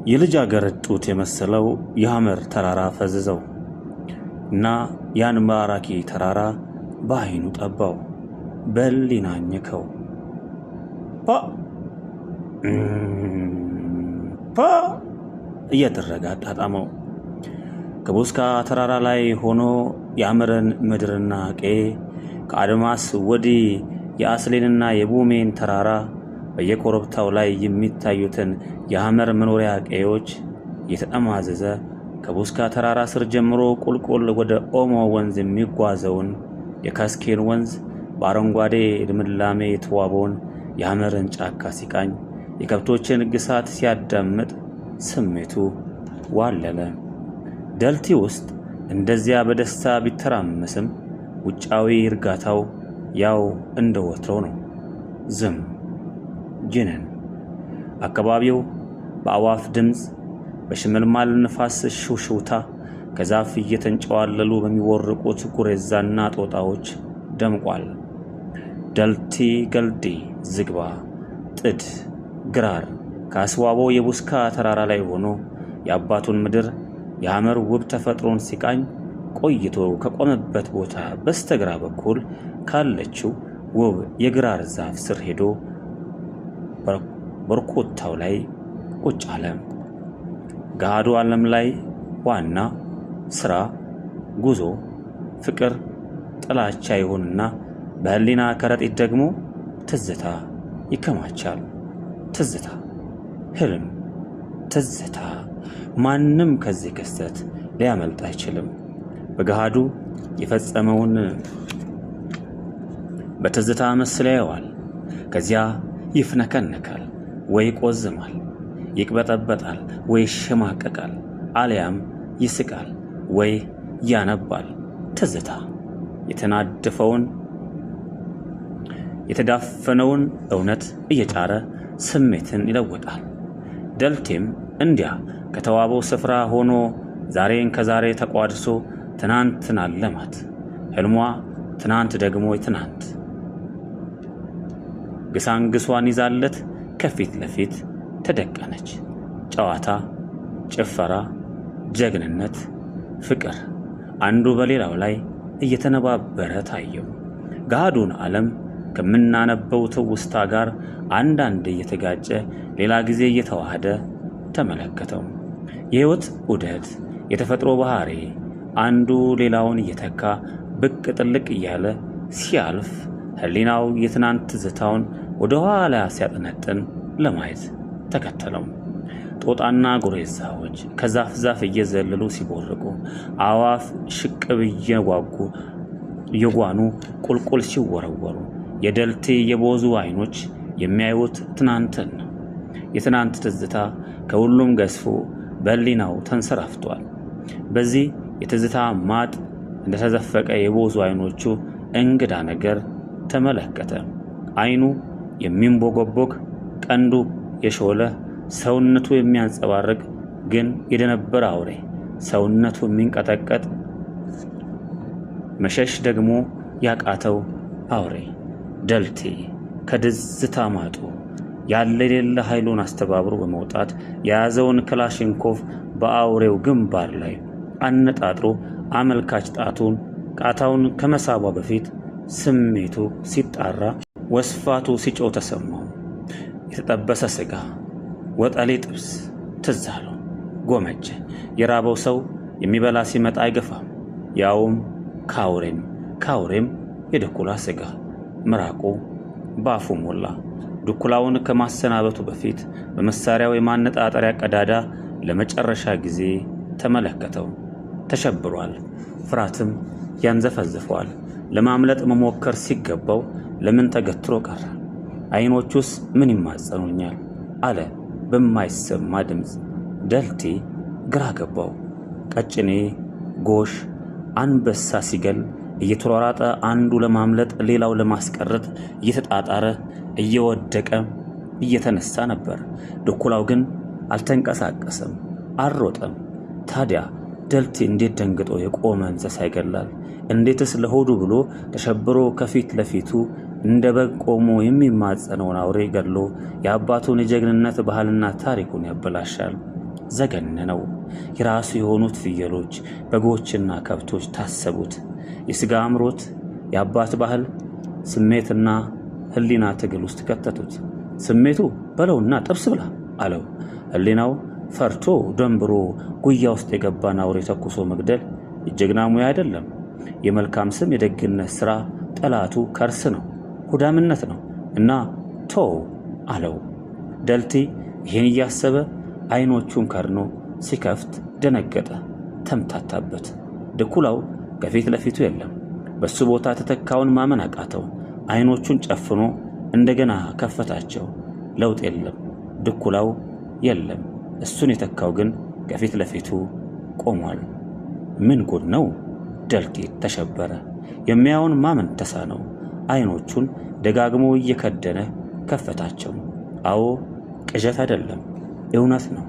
የልጃገረድ ጡት የመሰለው የሐመር ተራራ ፈዘዘው እና ያን ማራኪ ተራራ በዓይኑ ጠባው፣ በሕሊና አኘከው። ፓ እያደረገ አጣጣመው። ከቡስካ ተራራ ላይ ሆኖ የሐመርን ምድርና ቄ ከአድማስ ወዲህ የአስሌንና የቡሜን ተራራ በየኮረብታው ላይ የሚታዩትን የሐመር መኖሪያ ቄዎች የተጠማዘዘ ከቡስካ ተራራ ስር ጀምሮ ቁልቁል ወደ ኦሞ ወንዝ የሚጓዘውን የካስኬን ወንዝ በአረንጓዴ ልምላሜ የተዋበውን የሐመርን ጫካ ሲቃኝ የከብቶችን ግሳት ሲያዳምጥ ስሜቱ ዋለለ። ደልቲ ውስጥ እንደዚያ በደስታ ቢተራመስም ውጫዊ እርጋታው ያው እንደ ወትሮው ነው። ዝም ጅንን። አካባቢው በአዋፍ ድምፅ፣ በሽመልማል ንፋስ ሽውሽውታ፣ ከዛፍ እየተንጨዋለሉ በሚወርቁት ጉሬዛና ጦጣዎች ደምቋል። ደልቲ ገልዲ፣ ዝግባ፣ ጥድ፣ ግራር ከአስዋበው የቡስካ ተራራ ላይ ሆኖ የአባቱን ምድር የሐመር ውብ ተፈጥሮን ሲቃኝ ቆይቶ ከቆመበት ቦታ በስተግራ በኩል ካለችው ውብ የግራር ዛፍ ስር ሄዶ በርኮታው ላይ ቁጭ አለ። ገሃዱ ዓለም ላይ ዋና ስራ፣ ጉዞ፣ ፍቅር፣ ጥላቻ ይሆንና በሕሊና ከረጢት ደግሞ ትዝታ ይከማቻል። ትዝታ፣ ህልም፣ ትዝታ። ማንም ከዚህ ክስተት ሊያመልጥ አይችልም። በገሃዱ የፈጸመውን በትዝታ መስል ያየዋል። ከዚያ ይፍነከነካል ወይ ቆዝማል፣ ይቅበጠበጣል ወይ ይሸማቀቃል፣ አልያም ይስቃል ወይ ያነባል። ትዝታ የተዳፈነውን እውነት እየጫረ ስሜትን ይለውጣል። ደልቴም እንዲያ ከተዋበው ስፍራ ሆኖ ዛሬን ከዛሬ ተቋድሶ ትናንትን አለማት። ህልሟ ትናንት ደግሞ የትናንት ግሳንግሷን ይዛለት ከፊት ለፊት ተደቀነች። ጨዋታ፣ ጭፈራ፣ ጀግንነት፣ ፍቅር አንዱ በሌላው ላይ እየተነባበረ ታየው። ገሃዱን ዓለም ከምናነበው ትውስታ ጋር አንዳንድ እየተጋጨ ሌላ ጊዜ እየተዋሃደ ተመለከተው። የህይወት ዑደት፣ የተፈጥሮ ባህሪ አንዱ ሌላውን እየተካ ብቅ ጥልቅ እያለ ሲያልፍ ህሊናው የትናንት ትዝታውን ወደ ኋላ ሲያጠነጥን ለማየት ተከተለው። ጦጣና ጉሬዛዎች ከዛፍ ዛፍ እየዘለሉ ሲቦርቁ፣ አዋፍ ሽቅብ እየጓኑ ቁልቁል ሲወረወሩ የደልቴ የቦዙ አይኖች የሚያዩት ትናንትን ነው። የትናንት ትዝታ ከሁሉም ገዝፎ በህሊናው ተንሰራፍቷል። በዚህ የትዝታ ማጥ እንደተዘፈቀ የቦዙ አይኖቹ እንግዳ ነገር ተመለከተ። አይኑ የሚንቦገቦግ፣ ቀንዱ የሾለ፣ ሰውነቱ የሚያንጸባርቅ ግን የደነበረ አውሬ፣ ሰውነቱ የሚንቀጠቀጥ መሸሽ ደግሞ ያቃተው አውሬ። ደልቴ ከትዝታ ማጡ ያለ የሌለ ኃይሉን አስተባብሮ በመውጣት የያዘውን ክላሽንኮቭ በአውሬው ግንባር ላይ አነጣጥሮ አመልካች ቃታውን ከመሳቧ በፊት ስሜቱ ሲጣራ ወስፋቱ ሲጮህ ተሰማው። የተጠበሰ ስጋ፣ ወጠሌ ጥብስ ትዝ አለው። ጎመጀ። የራበው ሰው የሚበላ ሲመጣ አይገፋም። ያውም ካውሬም የድኩላ ስጋ። ምራቁ ባፉ ሞላ። ድኩላውን ከማሰናበቱ በፊት በመሳሪያው የማነጣጠሪያ ቀዳዳ ለመጨረሻ ጊዜ ተመለከተው። ተሸብሯል። ፍርሃትም ያንዘፈዝፈዋል። ለማምለጥ መሞከር ሲገባው ለምን ተገትሮ ቀረ? አይኖቹስ ምን ይማጸኑኛል አለ በማይሰማ ድምፅ። ደልቴ ግራ ገባው። ቀጭኔ፣ ጎሽ፣ አንበሳ ሲገል እየተሯራጠ አንዱ ለማምለጥ ሌላው ለማስቀረት እየተጣጣረ እየወደቀ እየተነሳ ነበር። ድኩላው ግን አልተንቀሳቀሰም፣ አልሮጠም። ታዲያ ደልቴ እንዴት ደንግጦ የቆመ እንስሳ ይገላል? እንዴትስ ለሆዱ ብሎ ተሸብሮ ከፊት ለፊቱ እንደ በግ ቆሞ የሚማጸነውን አውሬ ገድሎ የአባቱን የጀግንነት ባህልና ታሪኩን ያበላሻል? ዘገነነው። የራሱ የሆኑት ፍየሎች፣ በጎችና ከብቶች ታሰቡት። የሥጋ አምሮት፣ የአባት ባህል ስሜትና ሕሊና ትግል ውስጥ ከተቱት። ስሜቱ በለውና ጥብስ ብላ አለው። ሕሊናው ፈርቶ ደንብሮ ጉያ ውስጥ የገባን አውሬ ተኩሶ መግደል የጀግና ሙያ አይደለም። የመልካም ስም የደግነት ሥራ ጠላቱ ከርስ ነው፣ ሁዳምነት ነው እና ቶ አለው። ደልቲ ይህን እያሰበ አይኖቹን ከድኖ ሲከፍት ደነገጠ፣ ተምታታበት። ድኩላው ከፊት ለፊቱ የለም። በሱ ቦታ ተተካውን ማመን አቃተው። አይኖቹን ጨፍኖ እንደገና ከፈታቸው። ለውጥ የለም። ድኩላው የለም። እሱን የተካው ግን ከፊት ለፊቱ ቆሟል። ምን ጉድ ነው? ደልቲ ተሸበረ። የሚያውን ማመን ተሳነው። አይኖቹን ደጋግሞ እየከደነ ከፈታቸው። አዎ ቅዠት አይደለም፣ እውነት ነው።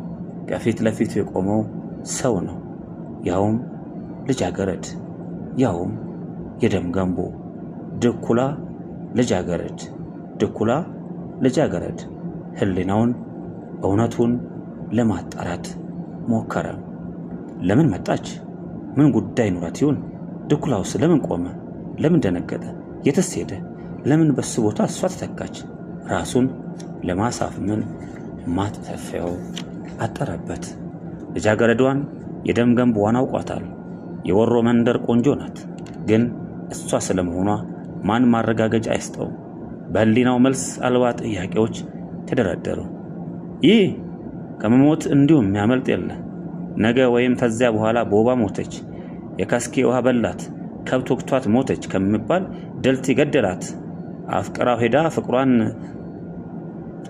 ከፊት ለፊቱ የቆመው ሰው ነው። ያውም ልጃገረድ፣ ያውም የደም ገንቦ። ድኩላ ልጃገረድ፣ ድኩላ ልጃገረድ። ሕሊናውን እውነቱን ለማጣራት ሞከረ። ለምን መጣች? ምን ጉዳይ ኑረት ይሆን? ድኩላውስ ለምን ቆመ? ለምን ደነገጠ? የትስ ሄደ? ለምን በሱ ቦታ እሷ ተተካች? ራሱን ለማሳመን ማጥተፊያው አጠረበት። ልጃገረዷን የደም ገንቦዋን አውቋታል። የወሮ መንደር ቆንጆ ናት። ግን እሷ ስለመሆኗ ማን ማረጋገጫ አይስጠውም። በሕሊናው መልስ አልባ ጥያቄዎች ተደረደሩ። ይህ ከመሞት እንዲሁም የሚያመልጥ የለ። ነገ ወይም ከዚያ በኋላ በወባ ሞተች፣ የካስኬ ውሃ በላት፣ ከብት ወቅቷት ሞተች ከሚባል ደልቲ ገደላት። አፍቅራው ሄዳ ፍቅሯን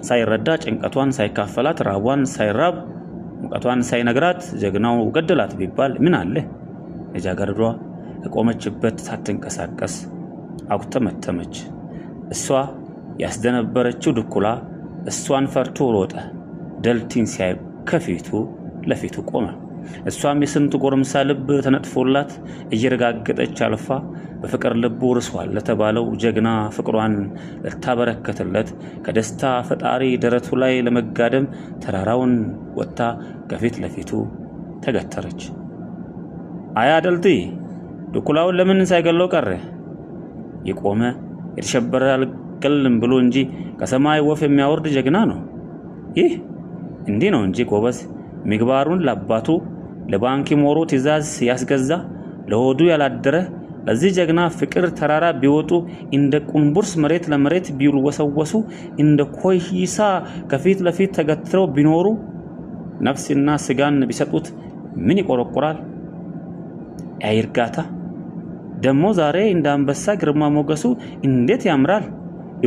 ሳይረዳ ጭንቀቷን ሳይካፈላት ራቧን ሳይራብ ሙቀቷን ሳይነግራት ጀግናው ገደላት ቢባል ምን አለ? ልጃገረዷ ከቆመችበት ሳትንቀሳቀስ አቁጠመጠመች። እሷ ያስደነበረችው ድኩላ እሷን ፈርቶ ሮጠ። ደልቲን ሲያይ ከፊቱ ለፊቱ ቆመ። እሷም የስንት ጎረምሳ ልብ ተነጥፎላት እየረጋገጠች አልፋ በፍቅር ልቡ ርሷል ለተባለው ጀግና ፍቅሯን ልታበረከትለት ከደስታ ፈጣሪ ደረቱ ላይ ለመጋደም ተራራውን ወጥታ ከፊት ለፊቱ ተገተረች። አያ ደልቲ፣ ድኩላውን ለምን ሳይገለው ቀረ? የቆመ የተሸበረ አልገልም ብሎ እንጂ ከሰማይ ወፍ የሚያወርድ ጀግና ነው። ይህ እንዲህ ነው እንጂ ጎበዝ፣ ምግባሩን ለአባቱ ለባንኪ ሞሮ ትእዛዝ ያስገዛ ለሆዱ ያላደረ ለዚህ ጀግና ፍቅር ተራራ ቢወጡ እንደ ቁንቡርስ መሬት ለመሬት ቢወሰወሱ እንደ ኮይሳ ከፊት ለፊት ተገትረው ቢኖሩ ነፍስና ስጋን ቢሰጡት ምን ይቆረቆራል? አይርጋታ ደሞ ዛሬ እንደ አንበሳ ግርማ ሞገሱ እንዴት ያምራል!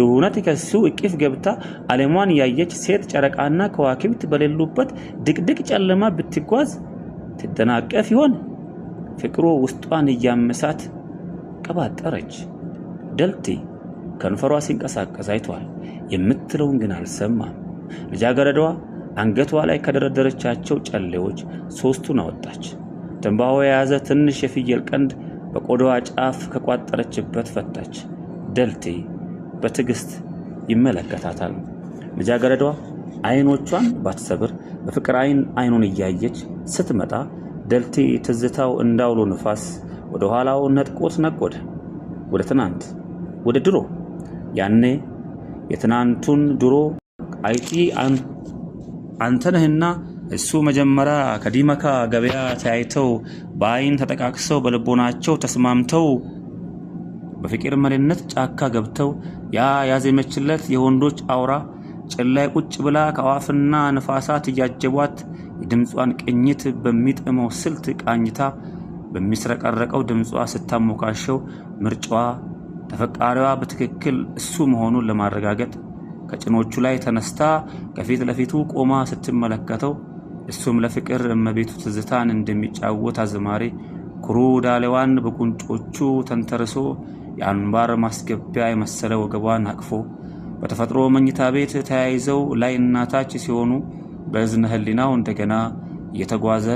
እውነት ከሱ እቅፍ ገብታ ዓለሟን ያየች ሴት ጨረቃና ከዋክብት በሌሉበት ድቅድቅ ጨለማ ብትጓዝ ትደናቀፍ ይሆን? ፍቅሩ ውስጧን እያመሳት ቀባጠረች። ደልቲ ከንፈሯ ሲንቀሳቀስ አይቷል። የምትለውን ግን አልሰማም። ልጃገረዷ አንገቷ ላይ ከደረደረቻቸው ጨሌዎች ሶስቱን አወጣች። ትንባሆ የያዘ ትንሽ የፍየል ቀንድ በቆዳዋ ጫፍ ከቋጠረችበት ፈታች። ደልቲ በትዕግስት ይመለከታታል። ልጃገረዷ አይኖቿን ባትሰብር በፍቅር አይኑን እያየች ስትመጣ ደልቲ ትዝታው እንዳውሎ ንፋስ ወደ ኋላው ነጥቆት ነጎደ። ወደ ትናንት፣ ወደ ድሮ። ያኔ የትናንቱን ድሮ አይቲ አንተነህና እሱ መጀመሪያ ከዲመካ ገበያ ተያይተው በአይን ተጠቃቅሰው በልቦናቸው ተስማምተው በፍቅር መሪነት ጫካ ገብተው ያ ያዘመችለት የወንዶች አውራ ጭላይ ቁጭ ብላ ከአዋፍና ነፋሳት እያጀቧት የድምጿን ቅኝት በሚጥመው ስልት ቃኝታ በሚስረቀረቀው ድምጿ ስታሞካሸው ምርጫዋ ተፈቃሪዋ በትክክል እሱ መሆኑን ለማረጋገጥ ከጭኖቹ ላይ ተነስታ ከፊት ለፊቱ ቆማ ስትመለከተው እሱም ለፍቅር እመቤቱ ትዝታን እንደሚጫወት አዝማሪ ኩሩ ዳሌዋን በቁንጮቹ ተንተርሶ የአንባር ማስገቢያ የመሰለ ወገቧን አቅፎ በተፈጥሮ መኝታ ቤት ተያይዘው ላይ እናታች ሲሆኑ በእዝነ ህሊናው እንደገና እየተጓዘ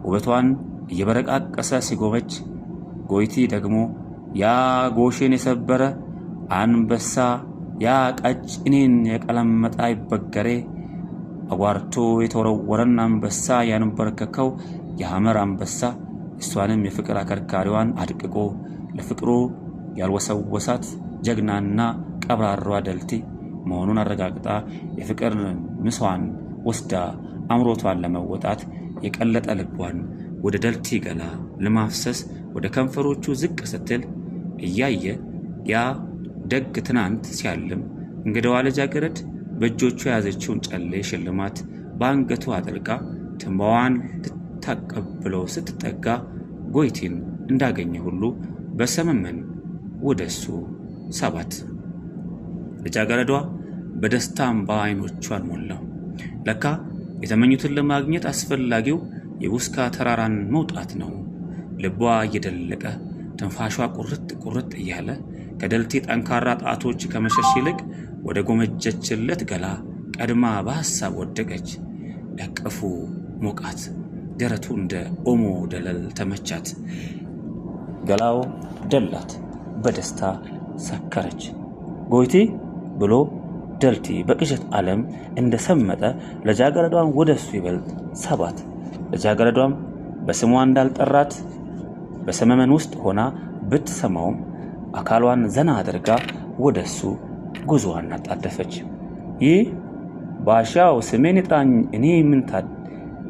ውበቷን እየበረቃቀሰ ሲጎበች ጎይቲ ደግሞ ያ ጎሽን የሰበረ አንበሳ ያ ቀጭኔን የቀለመጣ ይበገሬ አጓርቶ የተወረወረን አንበሳ ያንበረከከው የሐመር አንበሳ እሷንም የፍቅር አከርካሪዋን አድቅቆ ለፍቅሩ ያልወሰወሳት ጀግናና ቀብራሯ ደልቲ መሆኑን አረጋግጣ የፍቅር ምሷን ወስዳ አምሮቷን ለመወጣት የቀለጠ ልቧን ወደ ደልቲ ገላ ለማፍሰስ ወደ ከንፈሮቹ ዝቅ ስትል እያየ ያ ደግ ትናንት ሲያልም እንግዳዋ ልጃገረድ በእጆቹ የያዘችውን ጨሌ ሽልማት በአንገቱ አጥልቃ ትንባዋን ልታቀብለው ስትጠጋ ጎይቲን እንዳገኘ ሁሉ በሰመመን ወደሱ ሳባት። ልጃገረዷ በደስታ እንባ አይኖቿን ሞላው። ለካ የተመኙትን ለማግኘት አስፈላጊው የውስካ ተራራን መውጣት ነው። ልቧ እየደለቀ ትንፋሿ ቁርጥ እያለ ከደልቲ ጠንካራ ጣቶች ከመሸሽ ይልቅ ወደ ጎመጀችለት ገላ ቀድማ በሐሳብ ወደቀች። ያቀፉ ሞቃት፣ ደረቱ እንደ ኦሞ ደለል ተመቻት። ገላው ደላት፣ በደስታ ሰከረች። ጎይቲ ብሎ ደልቲ በቅዠት ዓለም እንደሰመጠ ልጃገረዷን ወደሱ ይበልጥ ሳባት። ልጃገረዷም በስሟ እንዳልጠራት በሰመመን ውስጥ ሆና ብትሰማውም አካሏን ዘና አድርጋ ወደሱ ጉዞዋን አጣደፈች። ይህ ባሻው ስሜን ይጥራኝ እኔ ምን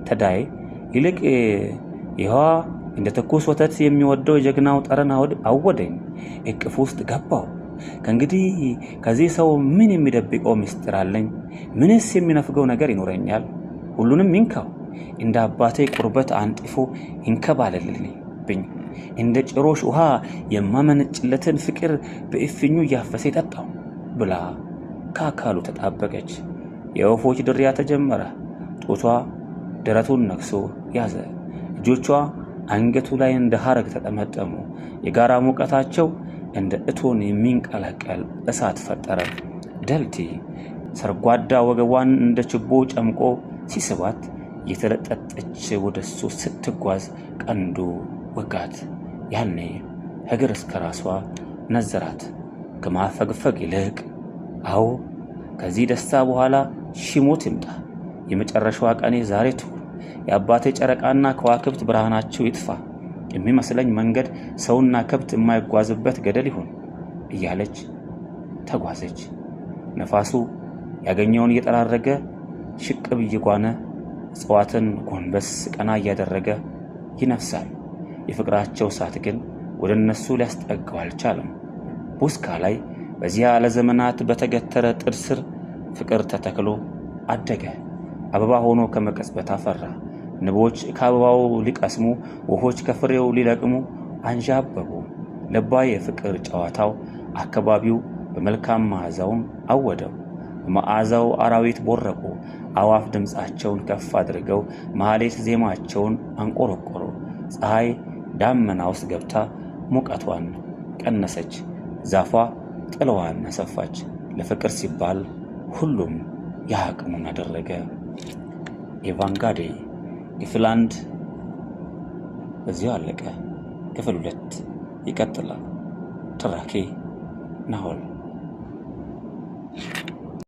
ተዳይ ይልቅ ይኸዋ እንደ ትኩስ ወተት የሚወደው የጀግናው ጠረን አወደኝ። እቅፍ ውስጥ ገባው። ከእንግዲህ ከዚህ ሰው ምን የሚደብቀው ምስጢር አለኝ? ምንስ የሚነፍገው ነገር ይኖረኛል? ሁሉንም ይንካው። እንደ አባቴ ቁርበት አንጥፎ ይንከባለልብኝ። እንደ ጭሮሽ ውሃ የማመነጭለትን ፍቅር በእፍኙ እያፈሰ ይጠጣው ብላ ከአካሉ ተጣበቀች። የወፎች ድሪያ ተጀመረ። ጡቷ ደረቱን ነክሶ ያዘ። እጆቿ አንገቱ ላይ እንደ ሐረግ ተጠመጠሙ። የጋራ ሙቀታቸው እንደ እቶን የሚንቀለቀል እሳት ፈጠረ። ደልቲ ሰርጓዳ ወገቧን እንደ ችቦ ጨምቆ ሲስባት የተለጠጠች ወደሱ ስትጓዝ ቀንዱ ወጋት። ያኔ እግር እስከ ራሷ ነዘራት ከማፈግፈግ ይልቅ። አዎ ከዚህ ደስታ በኋላ ሺሞት ይምጣ። የመጨረሻዋ ቀኔ ዛሬ ትሁን። የአባቴ ጨረቃና ከዋክብት ብርሃናቸው ይጥፋ። የሚመስለኝ መንገድ ሰውና ከብት የማይጓዝበት ገደል ይሁን እያለች ተጓዘች። ነፋሱ ያገኘውን እየጠራረገ ሽቅብ እየጓነ እጽዋትን ጎንበስ ቀና እያደረገ ይነፍሳል። የፍቅራቸው እሳት ግን ወደ እነሱ ሊያስጠጋው አልቻለም። ቡስካ ላይ በዚያ ለዘመናት በተገተረ ጥድ ስር ፍቅር ተተክሎ አደገ። አበባ ሆኖ ከመቀጽበት አፈራ። ንቦች ከአበባው ሊቀስሙ፣ ወፎች ከፍሬው ሊለቅሙ አንዣበቡ። ለባይ የፍቅር ጨዋታው አካባቢው በመልካም መዓዛውን አወደው። በመዓዛው አራዊት ቦረቁ። አዋፍ ድምፃቸውን ከፍ አድርገው ማህሌት ዜማቸውን አንቆረቆሩ። ፀሐይ ዳመና ውስጥ ገብታ ሙቀቷን ቀነሰች። ዛፏ ጥለዋን አሰፋች። ለፍቅር ሲባል ሁሉም ያቅሙን አደረገ። ኤቫንጋዴ ክፍል 1 በዚያው አለቀ። ክፍል 2 ይቀጥላል። ትራኬ ናሆል